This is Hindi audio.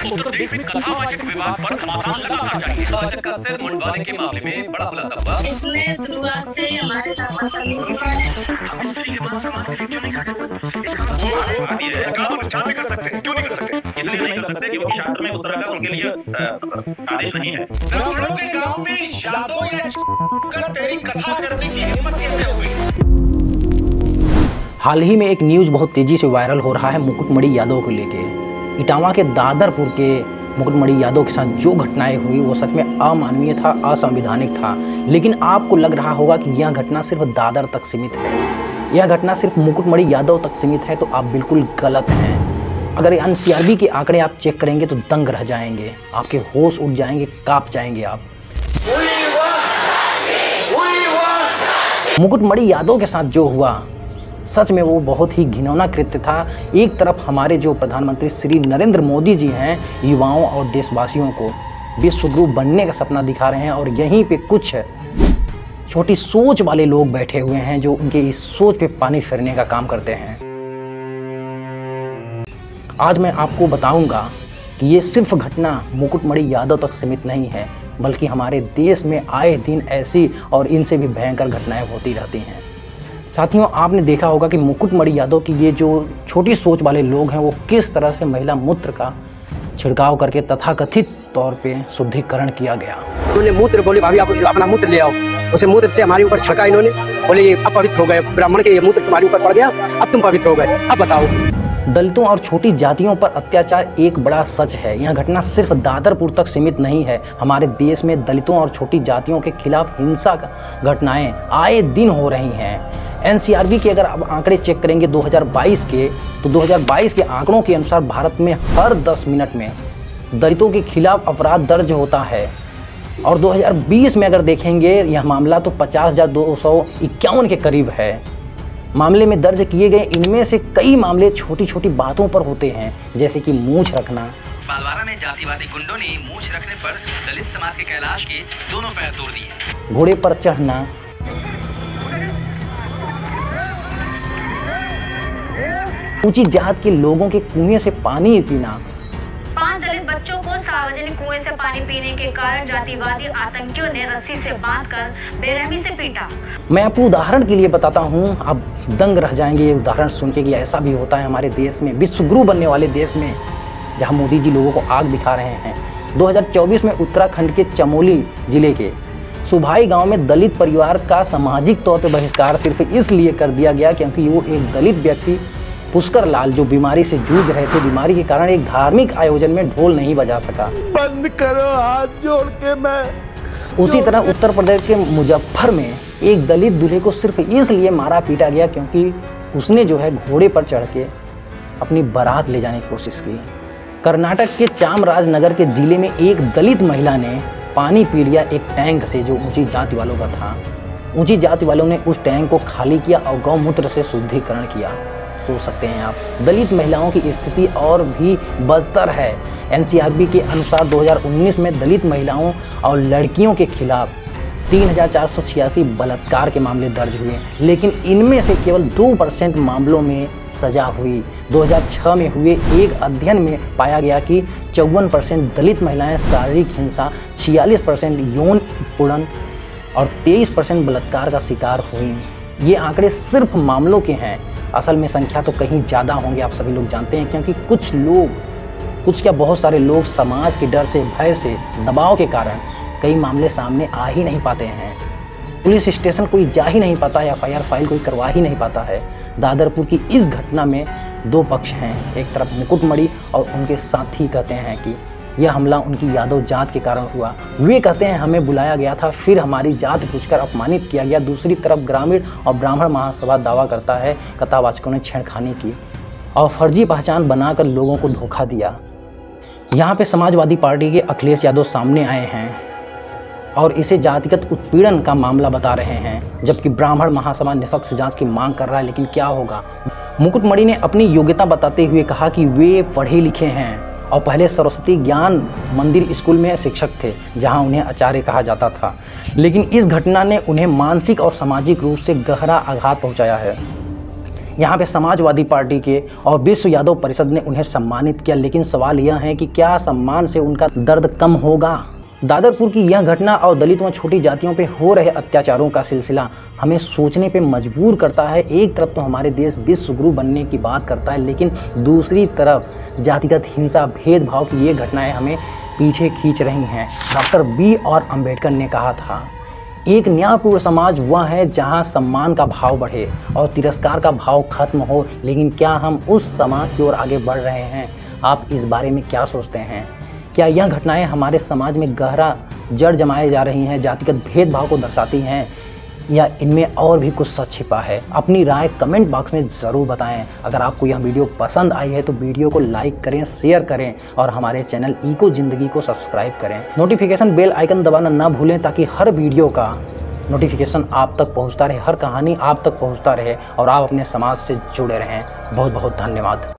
उत्तर प्रदेश में कथावाचक विवाद पर समाधान लगाना चाहिए। कथावाचक का सिर मुंडवाने के मामले में बड़ा खुलासा हुआ। इसने शुरुआत से हमारे साथ शास्त्र में उस तरह का उनके लिए आदेश नहीं है। गांव में यादों या तेरी कथा करने की हिम्मत कैसे हुई? हाल ही में एक न्यूज़ बहुत तेज़ी से वायरल हो रहा है मुकुटमणि यादव को लेके। इटावा के दादरपुर के मुकुटमणि यादव के साथ जो घटनाएं हुई वो सच में अमानवीय था, असंवैधानिक था। लेकिन आपको लग रहा होगा कि यह घटना सिर्फ दादर तक सीमित है, यह घटना सिर्फ मुकुटमणि यादव तक सीमित है, तो आप बिल्कुल गलत हैं। अगर एनसीआरबी के आंकड़े आप चेक करेंगे तो दंग रह जाएंगे, आपके होश उड़ जाएंगे, काँप जाएंगे आप। मुकुटमणि यादव के साथ जो हुआ सच में वो बहुत ही घिनौना कृत्य था। एक तरफ हमारे जो प्रधानमंत्री श्री नरेंद्र मोदी जी हैं युवाओं और देशवासियों को विश्वगुरु बनने का सपना दिखा रहे हैं, और यहीं पे कुछ छोटी सोच वाले लोग बैठे हुए हैं जो उनके इस सोच पे पानी फेरने का काम करते हैं। आज मैं आपको बताऊंगा कि ये सिर्फ घटना मुकुटमणि यादव तक सीमित नहीं है, बल्कि हमारे देश में आए दिन ऐसी और इनसे भी भयंकर घटनाएं होती रहती हैं। साथियों, आपने देखा होगा कि मुकुटमणि यादव की ये जो छोटी सोच वाले लोग हैं वो किस तरह से महिला मूत्र का छिड़काव करके तथाकथित तौर पे शुद्धिकरण किया गया। उन्होंने मूत्र बोले भाभी आप अपना मूत्र ले आओ, उसे मूत्र से हमारे ऊपर छिड़का इन्होंने, बोले ये अपवित्र हो गए, ब्राह्मण के ये मूत्र तुम्हारे ऊपर पड़ गया, अब तुम पवित्र हो गए, अब बताओ। दलितों और छोटी जातियों पर अत्याचार एक बड़ा सच है। यह घटना सिर्फ दादरपुर तक सीमित नहीं है। हमारे देश में दलितों और छोटी जातियों के खिलाफ हिंसा घटनाएं आए दिन हो रही हैं। एनसीआरबी के अगर आप आंकड़े चेक करेंगे 2022 के, तो 2022 के आंकड़ों के अनुसार भारत में हर 10 मिनट में दलितों के खिलाफ अपराध दर्ज होता है। और 2020 में अगर देखेंगे यह मामला तो 50,251 के करीब है मामले में दर्ज किए गए। इनमें से कई मामले छोटी छोटी बातों पर होते हैं, जैसे कि मूंछ रखना। बालवारा में जातिवादी गुंडों ने मूंछ रखने पर दलित समाज के कैलाश के दोनों पैर तोड़ दिए। घोड़े पर चढ़ना, ऊंची जात के लोगों के कुएं से पानी पीना। 5 दलित बच्चों को सार्वजनिक कुएं से पानी पीने के कारण जातिवादी आतंकियों ने रस्सी से बांधकर बेरहमी से पीटा। मैं आपको उदाहरण के लिए बताता हूं, आप दंग रह जाएंगे ये उदाहरण सुन के कि ऐसा भी होता है हमारे देश में, विश्वगुरु बनने वाले देश में, जहां मोदी जी लोगों को आग दिखा रहे हैं। 2024 में उत्तराखंड के चमोली जिले के सुभाई गांव में दलित परिवार का सामाजिक तौर पर बहिष्कार सिर्फ इसलिए कर दिया गया क्योंकि वो एक दलित व्यक्ति पुष्कर लाल जो बीमारी से जूझ रहे थे, बीमारी के कारण एक धार्मिक आयोजन में ढोल नहीं बजा सका। बंद करो हाथ जोड़ के। मैं उसी तरह उत्तर प्रदेश के मुजफ्फर में एक दलित दूल्हे को सिर्फ इसलिए मारा पीटा गया क्योंकि उसने जो है घोड़े पर चढ़ के अपनी बारात ले जाने की कोशिश की। कर्नाटक के चामराजनगर के जिले में एक दलित महिला ने पानी पी लिया एक टैंक से जो ऊंची जाति वालों का था। ऊंची जाति वालों ने उस टैंक को खाली किया और गौमूत्र से शुद्धिकरण किया। सोच सकते हैं आप, दलित महिलाओं की स्थिति और भी बदतर है। एनसीआरबी के अनुसार 2019 में दलित महिलाओं और लड़कियों के खिलाफ 3,486 बलात्कार के मामले दर्ज हुए, लेकिन इनमें से केवल 2% मामलों में सजा हुई। 2006 में हुए एक अध्ययन में पाया गया कि 54% दलित महिलाएं शारीरिक हिंसा, 46% यौन उत्पीड़न और 23% बलात्कार का शिकार हुई। ये आंकड़े सिर्फ मामलों के हैं, असल में संख्या तो कहीं ज़्यादा होंगे, आप सभी लोग जानते हैं, क्योंकि कुछ क्या बहुत सारे लोग समाज के डर से, भय से, दबाव के कारण कई मामले सामने आ ही नहीं पाते हैं। पुलिस स्टेशन कोई जा ही नहीं पाता, FIR फाइल कोई करवा ही नहीं पाता है। दादरपुर की इस घटना में 2 पक्ष हैं। एक तरफ मुकुटमणि और उनके साथी कहते हैं कि यह हमला उनकी यादव जात के कारण हुआ। वे कहते हैं हमें बुलाया गया था, फिर हमारी जात पूछकर अपमानित किया गया। दूसरी तरफ ग्रामीण और ब्राह्मण महासभा दावा करता है कथावाचकों ने छेड़खानी की और फर्जी पहचान बनाकर लोगों को धोखा दिया। यहाँ पे समाजवादी पार्टी के अखिलेश यादव सामने आए हैं और इसे जातिगत उत्पीड़न का मामला बता रहे हैं, जबकि ब्राह्मण महासभा निष्पक्ष जांच की मांग कर रहा है। लेकिन क्या होगा? मुकुटमणि ने अपनी योग्यता बताते हुए कहा कि वे पढ़े लिखे हैं और पहले सरस्वती ज्ञान मंदिर स्कूल में शिक्षक थे, जहां उन्हें आचार्य कहा जाता था। लेकिन इस घटना ने उन्हें मानसिक और सामाजिक रूप से गहरा आघात पहुंचाया है। यहाँ पे समाजवादी पार्टी के और विश्व यादव परिषद ने उन्हें सम्मानित किया, लेकिन सवाल यह है कि क्या सम्मान से उनका दर्द कम होगा। दादरपुर की यह घटना और दलित व छोटी जातियों पे हो रहे अत्याचारों का सिलसिला हमें सोचने पे मजबूर करता है। एक तरफ तो हमारे देश विश्व गुरु बनने की बात करता है, लेकिन दूसरी तरफ जातिगत हिंसा, भेदभाव की ये घटनाएं हमें पीछे खींच रही हैं। Doctor B R. अम्बेडकर ने कहा था, एक न्यायपूर्ण समाज वह है जहां सम्मान का भाव बढ़े और तिरस्कार का भाव खत्म हो। लेकिन क्या हम उस समाज की ओर आगे बढ़ रहे हैं? आप इस बारे में क्या सोचते हैं? क्या यह घटनाएं हमारे समाज में गहरा जड़ जमाए जा रही हैं, जातिगत भेदभाव को दर्शाती हैं, या इनमें और भी कुछ सच छिपा है? अपनी राय कमेंट बॉक्स में ज़रूर बताएं। अगर आपको यह वीडियो पसंद आई है तो वीडियो को लाइक करें, शेयर करें और हमारे चैनल इको ज़िंदगी को सब्सक्राइब करें। नोटिफिकेशन बेल आइकन दबाना ना भूलें ताकि हर वीडियो का नोटिफिकेशन आप तक पहुंचता रहे, हर कहानी आप तक पहुंचता रहे और आप अपने समाज से जुड़े रहें। बहुत बहुत धन्यवाद।